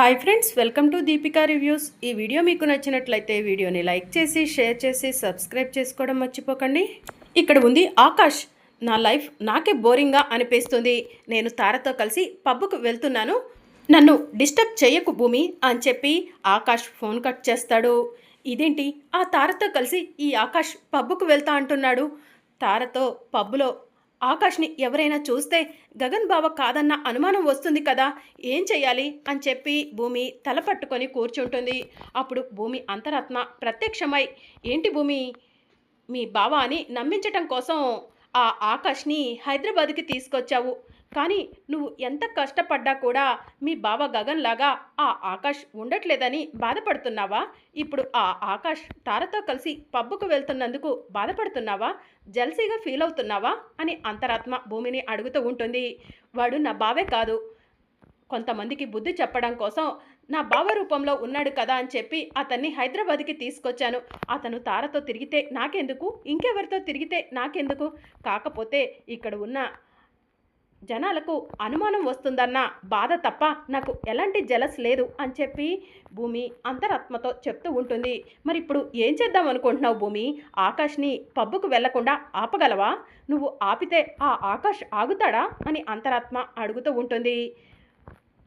Hi friends, welcome to Deepika reviews. ఈ video మీకు నచ్చినట్లయితే వీడియోని లైక్ చేసి షేర్ చేసి సబ్స్క్రైబ్ చేసుకోవడం మర్చిపోకండి. ఇక్కడ ఉంది ఆకాష్. నా లైఫ్ నాకే బోరింగ్గా అనిపిస్తుంది. నేను తారతో కలిసి పబ్కు వెళ్తున్నాను, నన్ను డిస్టర్బ్ చేయకు భూమి అని చెప్పి ఆకాష్ ఫోన్ కట్ చేస్తాడు. ఇదేంటి, ఆ తారతో కలిసి ఈ ఆకాష్ పబ్కు వెళ్తా అంటున్నాడు. తారతో పబ్బులో ఆకాష్ని ఎవరైనా చూస్తే గగన్ బావ కాదన్న అనుమానం వస్తుంది కదా, ఏం చెయ్యాలి అని చెప్పి భూమి తల పట్టుకొని కూర్చుంటుంది. అప్పుడు భూమి అంతరాత్మ ప్రత్యక్షమై, ఏంటి భూమి, మీ బావ అని నమ్మించటం కోసం ఆ ఆకాష్ని హైదరాబాద్కి తీసుకొచ్చావు, కానీ నువ్వు ఎంత కష్టపడ్డా కూడా మీ బావ గగన్ లాగా ఆ ఆకాష్ ఉండట్లేదని బాధపడుతున్నావా? ఇప్పుడు ఆ ఆకాష్ తారతో కలిసి పబ్బుకు వెళ్తున్నందుకు బాధపడుతున్నావా? జల్సీగా ఫీల్ అవుతున్నావా అని అంతరాత్మ భూమిని అడుగుతూ ఉంటుంది. వాడు నా బావే కాదు, కొంతమందికి బుద్ధి చెప్పడం కోసం నా బావ రూపంలో ఉన్నాడు కదా అని చెప్పి అతన్ని హైదరాబాద్కి తీసుకొచ్చాను. అతను తారతో తిరిగితే నాకెందుకు, ఇంకెవరితో తిరిగితే నాకెందుకు, కాకపోతే ఇక్కడ ఉన్న జనాలకు అనుమానం వస్తుందన్న బాధ తప్ప నాకు ఎలాంటి జలస్ లేదు అని చెప్పి భూమి అంతరాత్మతో చెప్తూ ఉంటుంది. మరి ఇప్పుడు ఏం చేద్దాం అనుకుంటున్నావు భూమి? ఆకాష్ని పబ్బుకు వెళ్లకుండా ఆపగలవా? నువ్వు ఆపితే ఆ ఆకాష్ ఆగుతాడా అని అంతరాత్మ అడుగుతూ ఉంటుంది.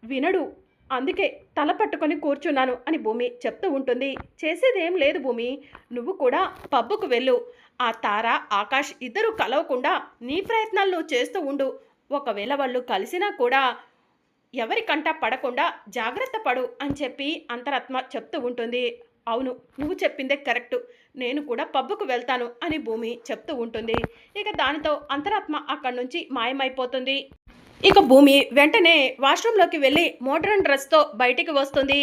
వినడు, అందుకే తల పట్టుకొని కూర్చున్నాను అని భూమి చెప్తూ ఉంటుంది. చేసేదేం లేదు భూమి, నువ్వు కూడా పబ్బుకు వెళ్ళు. ఆ తార ఆకాష్ ఇద్దరు కలవకుండా నీ ప్రయత్నాలు నువ్వు చేస్తూ ఉండు. ఒకవేళ వాళ్ళు కలిసినా కూడా ఎవరికంటా పడకుండా జాగ్రత్త పడు అని చెప్పి అంతరాత్మ చెప్తూ ఉంటుంది. అవును, నువ్వు చెప్పిందే కరెక్టు, నేను కూడా పబ్బుకు వెళ్తాను అని భూమి చెప్తూ ఉంటుంది. ఇక దానితో అంతరాత్మ అక్కడి నుంచి మాయమైపోతుంది. ఇక భూమి వెంటనే వాష్రూమ్లోకి వెళ్ళి మోడ్రన్ డ్రెస్తో బయటికి వస్తుంది.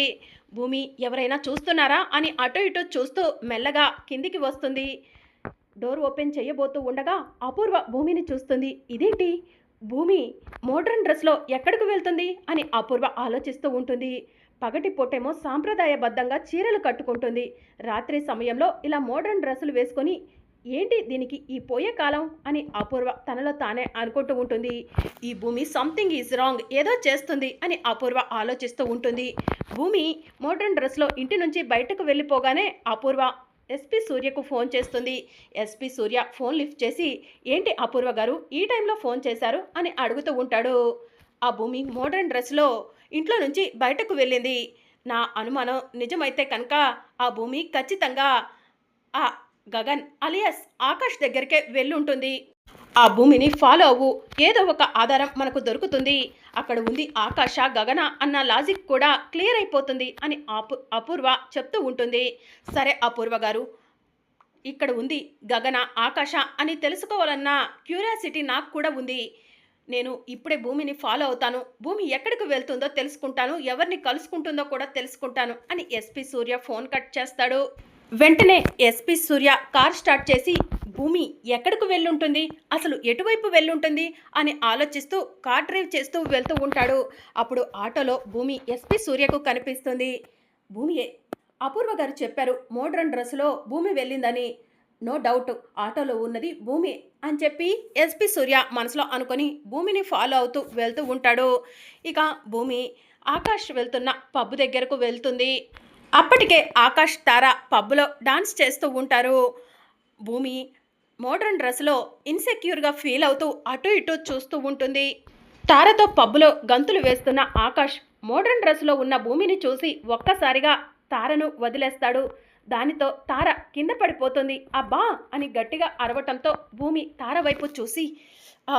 భూమి ఎవరైనా చూస్తున్నారా అని అటు ఇటు చూస్తూ మెల్లగా కిందికి వస్తుంది. డోర్ ఓపెన్ చేయబోతూ ఉండగా అపూర్వ భూమిని చూస్తుంది. ఇదేంటి, భూమి మోడ్రన్ డ్రెస్లో ఎక్కడికి వెళ్తుంది అని అపూర్వ ఆలోచిస్తూ ఉంటుంది. పగటి పూటేమో సాంప్రదాయబద్ధంగా చీరలు కట్టుకుంటుంది, రాత్రి సమయంలో ఇలా మోడ్రన్ డ్రెస్సులు వేసుకొని ఏంటి దీనికి ఈ పోయే కాలం అని అపూర్వ తనలో తానే అనుకుంటూ ఉంటుంది. ఈ భూమి సంథింగ్ ఈజ్ రాంగ్, ఏదో చేస్తుంది అని అపూర్వ ఆలోచిస్తూ ఉంటుంది. భూమి మోడ్రన్ డ్రెస్లో ఇంటి నుంచి బయటకు వెళ్ళిపోగానే అపూర్వ ఎస్పీ సూర్యకు ఫోన్ చేస్తుంది. ఎస్పీ సూర్య ఫోన్ లిఫ్ట్ చేసి, ఏంటి అపూర్వ గారు ఈ టైంలో ఫోన్ చేశారు అని అడుగుతూ ఉంటాడు. ఆ భూమి మోడ్రన్ డ్రెస్లో ఇంట్లో నుంచి బయటకు వెళ్ళింది. నా అనుమానం నిజమైతే కనుక ఆ భూమి ఖచ్చితంగా ఆ గగన్ అలియాస్ ఆకాష్ దగ్గరికే వెళ్ళుంటుంది. ఆ భూమిని ఫాలో అవ్వు, ఏదో ఒక ఆధారం మనకు దొరుకుతుంది. అక్కడ ఉంది ఆకాశ గగన అన్న లాజిక్ కూడా క్లియర్ అయిపోతుంది అని అపూర్వ చెప్తూ ఉంటుంది. సరే అపూర్వ గారు, ఇక్కడ ఉంది గగన ఆకాశ అని తెలుసుకోవాలన్న క్యూరియాసిటీ నాకు కూడా ఉంది. నేను ఇప్పుడే భూమిని ఫాలో అవుతాను, భూమి ఎక్కడికి వెళ్తుందో తెలుసుకుంటాను, ఎవరిని కలుసుకుంటుందో కూడా తెలుసుకుంటాను అని ఎస్పీ సూర్య ఫోన్ కట్ చేస్తాడు. వెంటనే ఎస్పీ సూర్య కార్ స్టార్ట్ చేసి భూమి ఎక్కడికి వెళ్ళుంటుంది, అసలు ఎటువైపు వెళ్ళుంటుంది అని ఆలోచిస్తూ కార్ డ్రైవ్ చేస్తూ వెళ్తూ ఉంటాడు. అప్పుడు ఆటోలో భూమి ఎస్పీ సూర్యకు కనిపిస్తుంది. భూమియే, అపూర్వ గారు చెప్పారు మోడ్రన్ డ్రెస్లో భూమి వెళ్ళిందని, నో డౌట్ ఆటోలో ఉన్నది భూమి అని చెప్పి ఎస్పీ సూర్య మనసులో అనుకొని భూమిని ఫాలో అవుతూ వెళ్తూ ఉంటాడు. ఇక భూమి ఆకాష్ వెళ్తున్న పబ్బు దగ్గరకు వెళ్తుంది. అప్పటికే ఆకాష్ తార పబ్లో డాన్స్ చేస్తూ ఉంటారు. భూమి మోడ్రన్ డ్రెస్లో ఇన్సెక్యూర్గా ఫీల్ అవుతూ అటు ఇటు చూస్తూ ఉంటుంది. తారతో పబ్బులో గంతులు వేస్తున్న ఆకాష్ మోడ్రన్ డ్రెస్లో ఉన్న భూమిని చూసి ఒక్కసారిగా తారను వదిలేస్తాడు. దానితో తార కింద పడిపోతుంది. అబ్బా అని గట్టిగా అరవటంతో భూమి తార వైపు చూసి,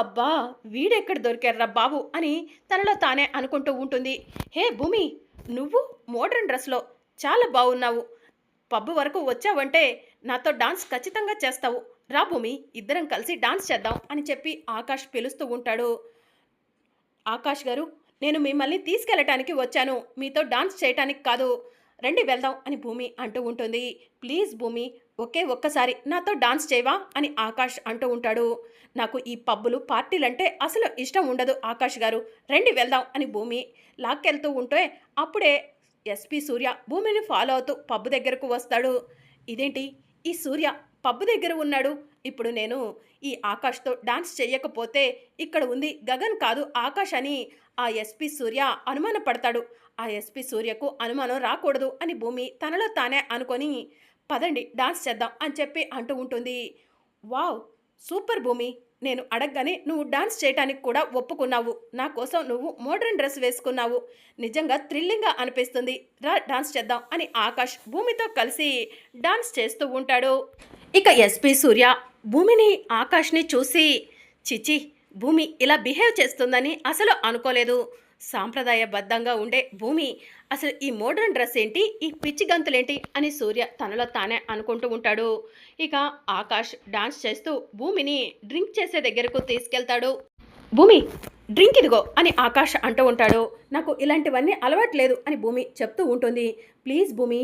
అబ్బా వీడెక్కడ దొరికారా బాబు అని తనలో తానే అనుకుంటూ ఉంటుంది. హే భూమి, నువ్వు మోడ్రన్ డ్రెస్లో చాలా బాగున్నావు, పబ్బు వరకు వచ్చావంటే నాతో డాన్స్ ఖచ్చితంగా చేస్తావు, రా భూమి ఇద్దరం కలిసి డాన్స్ చేద్దాం అని చెప్పి ఆకాష్ పిలుస్తూ ఉంటాడు. ఆకాష్ గారు, నేను మిమ్మల్ని తీసుకెళ్ళటానికి వచ్చాను, మీతో డాన్స్ చేయటానికి కాదు, రండి వెళ్దాం అని భూమి అంటూ ఉంటుంది. ప్లీజ్ భూమి, ఒక్కసారి నాతో డాన్స్ చేయవా అని ఆకాష్ అంటూ ఉంటాడు. నాకు ఈ పబ్బులు పార్టీలంటే అసలు ఇష్టం ఉండదు ఆకాష్ గారు, రండి వెళ్దాం అని భూమి లాక్కెళ్తూ ఉంటే అప్పుడే ఎస్పీ సూర్య భూమిని ఫాలో అవుతూ పబ్బు దగ్గరకు వస్తాడు. ఇదేంటి, ఈ సూర్య పబ్బు దగ్గర ఉన్నాడు, ఇప్పుడు నేను ఈ ఆకాష్తో డాన్స్ చెయ్యకపోతే ఇక్కడ ఉంది గగన్ కాదు ఆకాష్ అని ఆ ఎస్పీ సూర్య అనుమానపడతాడు. ఆ ఎస్పీ సూర్యకు అనుమానం రాకూడదు అని భూమి తనలో తానే అనుకొని పదండి డాన్స్ చేద్దాం అని చెప్పి అంటూ ఉంటుంది. వావ్! సూపర్ భూమి. నేను అడగగానే నువ్వు డాన్స్ చేయటానికి కూడా ఒప్పుకున్నావు. నా కోసం నువ్వు మోడ్రన్ డ్రెస్ వేసుకున్నావు. నిజంగా థ్రిల్లింగ్‌గా అనిపిస్తుంది. రా డాన్స్ చేద్దాం అని ఆకాష్ భూమితో కలిసి డాన్స్ చేస్తూ ఉంటాడు. ఇక ఎస్పీ సూర్య భూమిని, ఆకాష్‌ని చూసి చిచి! భూమి ఇలా బిహేవ్ చేస్తుందని అసలు అనుకోలేదు. సాంప్రదాయబద్ధంగా ఉండే భూమి అసలు ఈ మోడ్రన్ డ్రెస్ ఏంటి, ఈ పిచ్చి గంతులేంటి అని సూర్య తనలో తానే అనుకుంటూ ఉంటాడు. ఇక ఆకాష్ డాన్స్ చేస్తూ భూమిని డ్రింక్ చేసే దగ్గరకు తీసుకెళ్తాడు. భూమి డ్రింక్ ఇదిగో అని ఆకాష్ అంటూ ఉంటాడు. నాకు ఇలాంటివన్నీ అలవాట్లేదు అని భూమి చెప్తూ ఉంటుంది. ప్లీజ్ భూమి,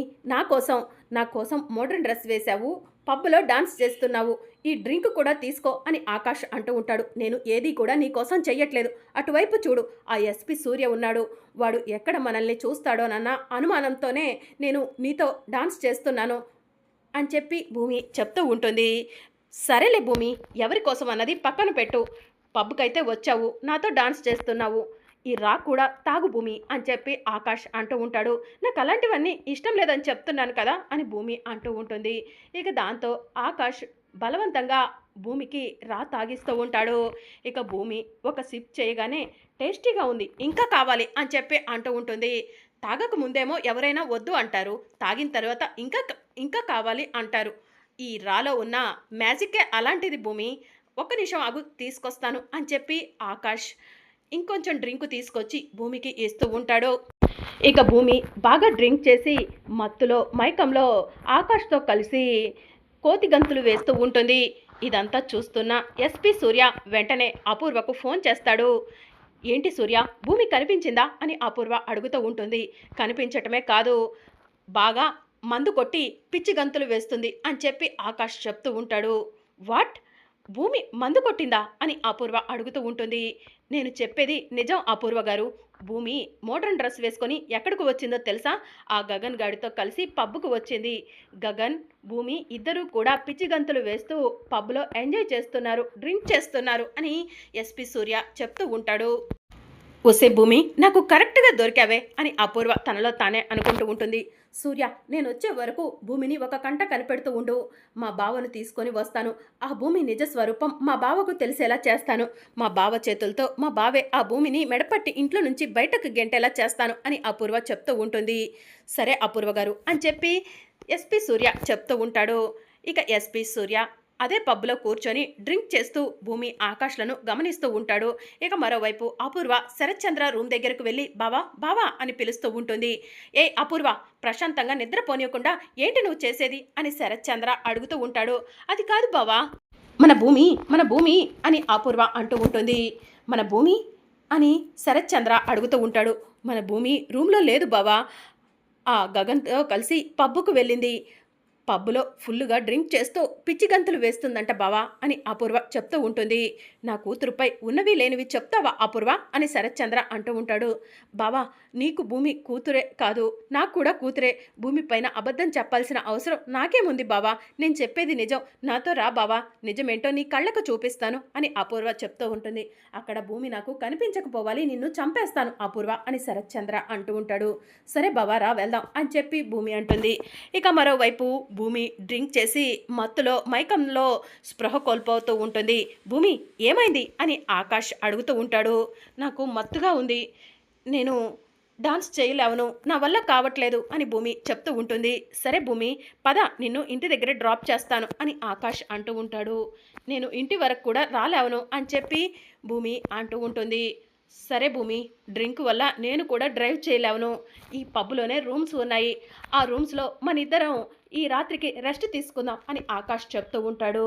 నా కోసం మోడ్రన్ డ్రెస్ వేశావు, పబ్లో డాన్స్ చేస్తున్నావు, ఈ డ్రింక్ కూడా తీసుకో అని ఆకాష్ అంటూ ఉంటాడు. నేను ఏది కూడా నీ కోసం చెయ్యట్లేదు. అటువైపు చూడు, ఆ ఎస్పీ సూర్య ఉన్నాడు. వాడు ఎక్కడ మనల్ని చూస్తాడోనన్న అనుమానంతోనే నేను నీతో డాన్స్ చేస్తున్నాను అని చెప్పి భూమి చెప్తూ ఉంటుంది. సరేలే భూమి, ఎవరి కోసం అన్నది పక్కన పెట్టు. పబ్కైతే వచ్చావు, నాతో డాన్స్ చేస్తున్నావు, ఈ రా కూడా తాగు భూమి అని చెప్పి ఆకాష్ అంటూ ఉంటాడు. నాకు అలాంటివన్నీ ఇష్టం లేదని చెప్తున్నాను కదా అని భూమి అంటూ ఉంటుంది. ఇక దాంతో ఆకాష్ బలవంతంగా భూమికి రా తాగిస్తూ ఉంటాడు. ఇక భూమి ఒక సిప్ చేయగానే టేస్టీగా ఉంది, ఇంకా కావాలి అని చెప్పి అంటూ ఉంటుంది. తాగక ముందేమో ఎవరైనా వద్దు అంటారు, తాగిన తర్వాత ఇంకా కావాలి అంటారు. ఈ రాలో ఉన్న మ్యాజిక్కే అలాంటిది భూమి. ఒక్క నిమిషం ఆగు, తీసుకొస్తాను అని చెప్పి ఆకాష్ ఇంకొంచెం డ్రింక్ తీసుకొచ్చి భూమికి ఇస్తూ ఉంటాడు. ఇక భూమి బాగా డ్రింక్ చేసి మత్తులో మైకంలో ఆకాష్తో కలిసి కోతి గంతులు వేస్తూ ఉంటుంది. ఇదంతా చూస్తున్న ఎస్పీ సూర్య వెంటనే అపూర్వకు ఫోన్ చేస్తాడు. ఏంటి సూర్య, భూమి కనిపించిందా అని అపూర్వ అడుగుతూ ఉంటుంది. కనిపించటమే కాదు, బాగా మందు కొట్టి పిచ్చి గంతులు వేస్తుంది అని చెప్పి ఆకాష్ చెప్తూ ఉంటాడు. వాట్? భూమి మందు కొట్టిందా అని అపూర్వ అడుగుతూ ఉంటుంది. నేను చెప్పేది నిజం అపూర్వ గారు. భూమి మోడ్రన్ డ్రెస్ వేసుకొని ఎక్కడికి వచ్చిందో తెలుసా? ఆ గగన్ గాడితో కలిసి పబ్కు వచ్చింది. గగన్, భూమి ఇద్దరూ కూడా పిచ్చి గంతులు వేస్తూ పబ్లో ఎంజాయ్ చేస్తున్నారు, డ్రింక్ చేస్తున్నారు అని ఎస్పీ సూర్య చెప్తూ ఉంటాడు. ఒసే భూమి, నాకు కరెక్ట్గా దొరికావే అని అపూర్వ తనలో తానే అనుకుంటూ ఉంటుంది. సూర్య, నేను వచ్చే వరకు భూమిని ఒక కంట కనిపెడుతూ ఉండు. మా బావను తీసుకొని వస్తాను. ఆ భూమి నిజ స్వరూపం మా బావకు తెలిసేలా చేస్తాను. మా బావ చేతులతో మా బావే ఆ భూమిని మెడపట్టి ఇంట్లో నుంచి బయటకు గెంటేలా చేస్తాను అని అపూర్వ చెప్తూ ఉంటుంది. సరే అపూర్వ గారు అని చెప్పి ఎస్పీ సూర్య చెప్తూ ఉంటాడు. ఇక ఎస్పీ సూర్య అదే పబ్లో కూర్చొని డ్రింక్ చేస్తూ భూమి, ఆకాష్లను గమనిస్తూ ఉంటాడు. ఇక మరోవైపు అపూర్వ శరత్చంద్ర రూమ్ దగ్గరకు వెళ్ళి బావా బావా అని పిలుస్తూ ఉంటుంది. ఏ అపూర్వ, ప్రశాంతంగా నిద్రపోనియకుండా ఏంటి నువ్వు చేసేది అని శరత్చంద్ర అడుగుతూ ఉంటాడు. అది కాదు బావా, మన భూమి అని అపూర్వ అంటూ ఉంటుంది. మన భూమి అని శరత్చంద్ర అడుగుతూ ఉంటాడు. మన భూమి రూమ్లో లేదు బావా, ఆ గగన్తో కలిసి పబ్బుకు వెళ్ళింది. పబ్బులో ఫుల్లుగా డ్రింక్ చేస్తూ పిచ్చి గంతులు వేస్తుందంట బావా అని అపూర్వ చెప్తూ ఉంటుంది. నా కూతురుపై ఉన్నవి లేనివి చెప్తావా అపూర్వ అని శరత్చంద్ర అంటూ ఉంటాడు. బావా, నీకు భూమి కూతురే కాదు, నాకు కూడా కూతురే. భూమి పైన అబద్ధం చెప్పాల్సిన అవసరం నాకేముంది బావా, నేను చెప్పేది నిజం, నాతో రా బావా, నిజమేంటో నీ కళ్ళకు చూపిస్తాను అని అపూర్వ చెప్తూ ఉంటుంది. అక్కడ భూమి నాకు కనిపించకపోవాలి, నిన్ను చంపేస్తాను అపూర్వ అని శరత్చంద్ర అంటూ ఉంటాడు. సరే బావా రా వెళ్దాం అని చెప్పి భూమి అంటుంది. ఇక మరోవైపు భూమి డ్రింక్ చేసి మత్తులో మైకంలో స్పృహ కోల్పోతూ ఉంటుంది. భూమి ఏమైంది అని ఆకాష్ అడుగుతూ ఉంటాడు. నాకు మత్తుగా ఉంది, నేను డాన్స్ చేయలేవను, నా వల్ల కావట్లేదు అని భూమి చెప్తూ ఉంటుంది. సరే భూమి పద, నిన్ను ఇంటి దగ్గర డ్రాప్ చేస్తాను అని ఆకాష్ అంటూ ఉంటాడు. నేను ఇంటి వరకు కూడా రాలేవను అని చెప్పి భూమి అంటూ ఉంటుంది. సరే భూమి, డ్రింక్ వల్ల నేను కూడా డ్రైవ్ చేయలేవను, ఈ పబ్లోనే రూమ్స్ ఉన్నాయి, ఆ రూమ్స్లో మన ఇద్దరం ఈ రాత్రికి రెస్ట్ తీసుకుందాం అని ఆకాష్ చెప్తూ ఉంటాడు.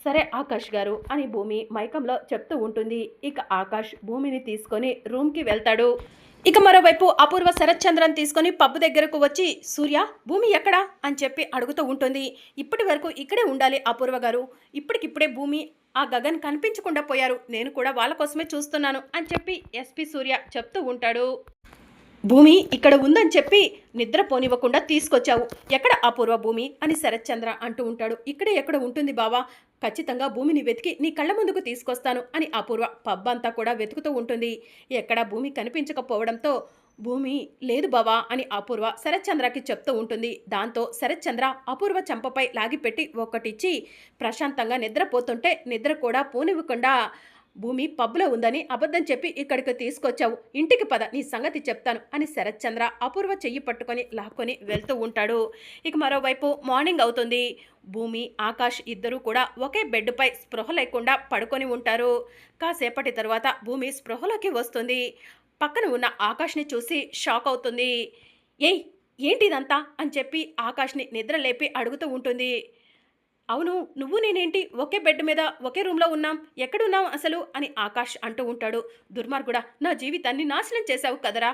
సరే ఆకాష్ గారు అని భూమి మైకంలో చెప్తూ ఉంటుంది. ఇక ఆకాష్ భూమిని తీసుకొని రూమ్కి వెళ్తాడు. ఇక మరోవైపు అపూర్వ శరత్చంద్రన్ తీసుకొని పబ్బు దగ్గరకు వచ్చి సూర్య, భూమి ఎక్కడా అని చెప్పి అడుగుతూ ఉంటుంది. ఇప్పటి వరకు ఇక్కడే ఉండాలి అపూర్వ గారు, ఇప్పటికిప్పుడే భూమి ఆ గగన్ కనిపించకుండా పోయారు, నేను కూడా వాళ్ళ కోసమే చూస్తున్నాను అని చెప్పి ఎస్పీ సూర్య చెప్తూ ఉంటాడు. భూమి ఇక్కడ ఉందని చెప్పి నిద్రపోనివ్వకుండా తీసుకొచ్చావు, ఎక్కడ అపూర్వ భూమి అని శరత్చంద్ర అంటూ ఉంటాడు. ఇక్కడే ఎక్కడ ఉంటుంది బావా, ఖచ్చితంగా భూమిని వెతికి నీ కళ్ళ ముందుకు తీసుకొస్తాను అని అపూర్వ పబ్ అంతా కూడా వెతుకుతూ ఉంటుంది. ఎక్కడా భూమి కనిపించకపోవడంతో భూమి లేదు బావా అని అపూర్వ శరత్చంద్రకి చెప్తూ ఉంటుంది. దాంతో శరత్చంద్ర అపూర్వ చెంపపై లాగిపెట్టి ఒకటిచ్చి ప్రశాంతంగా నిద్రపోతుంటే నిద్ర కూడా పోనివ్వకుండా భూమి పబ్లో ఉందని అబద్ధం చెప్పి ఇక్కడికి తీసుకొచ్చావు, ఇంటికి పద నీ సంగతి చెప్తాను అని శరత్చంద్ర అపూర్వ చెయ్యి పట్టుకొని లాక్కొని వెళ్తూ ఉంటాడు. ఇక మరోవైపు మార్నింగ్ అవుతుంది. భూమి ఆకాష్ ఇద్దరూ కూడా ఒకే బెడ్పై స్పృహ లేకుండా పడుకొని ఉంటారు. కాసేపటి తర్వాత భూమి స్పృహలోకి వస్తుంది. పక్కన ఉన్న ఆకాష్ని చూసి షాక్ అవుతుంది. ఏయ్ ఏంటిదంతా అని చెప్పి ఆకాష్ని నిద్ర లేపి అడుగుతూ ఉంటుంది. అవును నువ్వు నేనేంటి ఒకే బెడ్ మీద ఒకే రూమ్లో ఉన్నాం, ఎక్కడున్నాం అసలు అని ఆకాష్ అంటూ ఉంటాడు. దుర్మార్గుడా నా జీవితాన్ని నాశనం చేశావు కదరా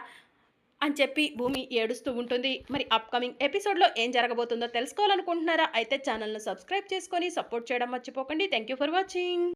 అని చెప్పి భూమి ఏడుస్తూ ఉంటుంది. మరి అప్కమింగ్ ఎపిసోడ్లో ఏం జరగబోతుందో తెలుసుకోవాలనుకుంటున్నారా? అయితే ఛానల్ను సబ్స్క్రైబ్ చేసుకొని సపోర్ట్ చేయడం మర్చిపోకండి. Thank you for watching.